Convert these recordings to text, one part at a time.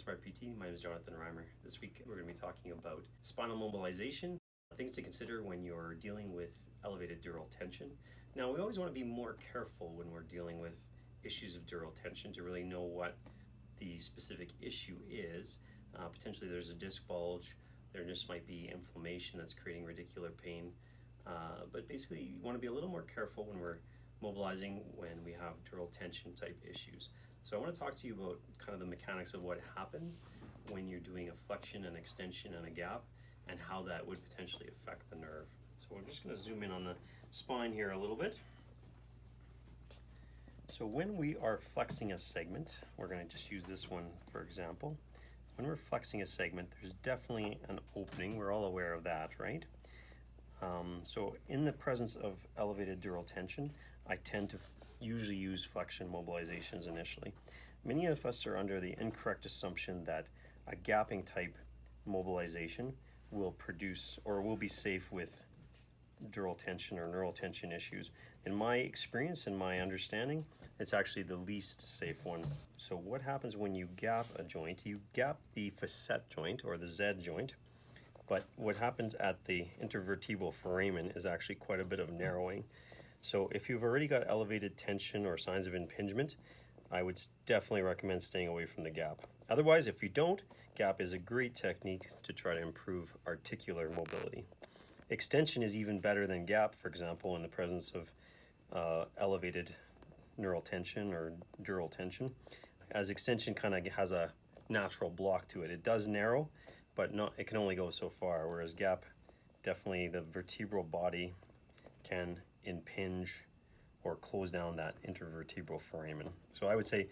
Smart PT. My name is Jonathan Reimer. This week we're going to be talking about spinal mobilization, things to consider when you're dealing with elevated dural tension. Now, we always want to be more careful when we're dealing with issues of dural tension to really know what the specific issue is. Potentially there's a disc bulge, there just might be inflammation that's creating radicular pain, but basically you want to be a little more careful when we're mobilizing when we have dural tension type issues. So I want to talk to you about kind of the mechanics of what happens when you're doing a flexion, an extension, and a gap, and how that would potentially affect the nerve. So I'm just going to zoom in on the spine here a little bit. So when we are flexing a segment, we're going to just use this one for example. When we're flexing a segment, there's definitely an opening. We're all aware of that, right? So in the presence of elevated dural tension, I tend to usually use flexion mobilizations initially. Many of us are under the incorrect assumption that a gapping type mobilization will produce or will be safe with dural tension or neural tension issues. In my experience and my understanding, it's actually the least safe one. So what happens when you gap a joint? You gap the facet joint or the Z joint, but what happens at the intervertebral foramen is actually quite a bit of narrowing. So if you've already got elevated tension or signs of impingement, I would definitely recommend staying away from the gap. Otherwise, if you don't, gap is a great technique to try to improve articular mobility. Extension is even better than gap, for example, in the presence of elevated neural tension or dural tension, as extension kind of has a natural block to it. It does narrow, but it can only go so far, whereas gap, definitely the vertebral body can impinge or close down that intervertebral foramen. So I would say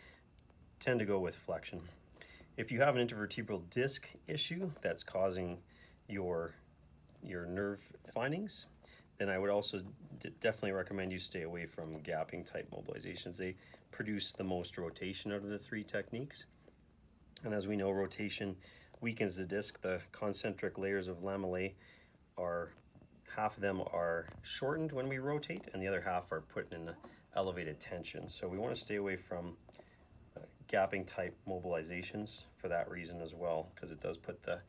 tend to go with flexion. If you have an intervertebral disc issue that's causing your nerve findings, then I would also definitely recommend you stay away from gapping type mobilizations. They produce the most rotation out of the three techniques. And as we know, rotation weakens the disc. The concentric layers of lamellae are, half of them are shortened when we rotate and the other half are put in elevated tension. So we want to stay away from gapping type mobilizations for that reason as well, because it does put the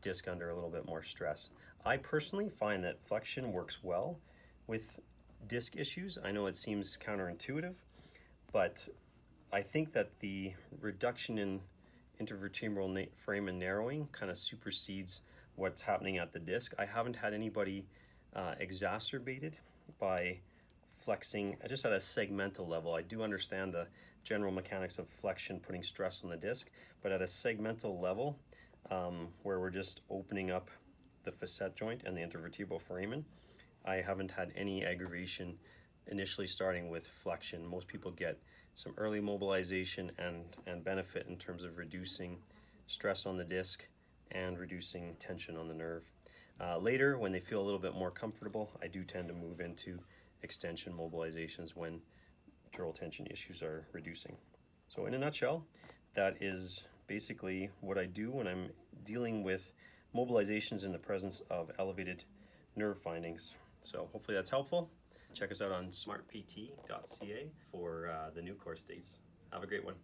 disc under a little bit more stress. I personally find that flexion works well with disc issues. I know it seems counterintuitive, but I think that the reduction in intervertebral foramen narrowing kind of supersedes what's happening at the disc. I haven't had anybody exacerbated by flexing just at a segmental level. I do understand the general mechanics of flexion putting stress on the disc, but at a segmental level, where we're just opening up the facet joint and the intervertebral foramen, I haven't had any aggravation initially starting with flexion. Most people get some early mobilization and benefit in terms of reducing stress on the disc and reducing tension on the nerve. Later, when they feel a little bit more comfortable, I do tend to move into extension mobilizations when dural tension issues are reducing. So in a nutshell, that is basically what I do when I'm dealing with mobilizations in the presence of elevated nerve findings. So hopefully that's helpful. Check us out on smartpt.ca for the new course dates. Have a great one.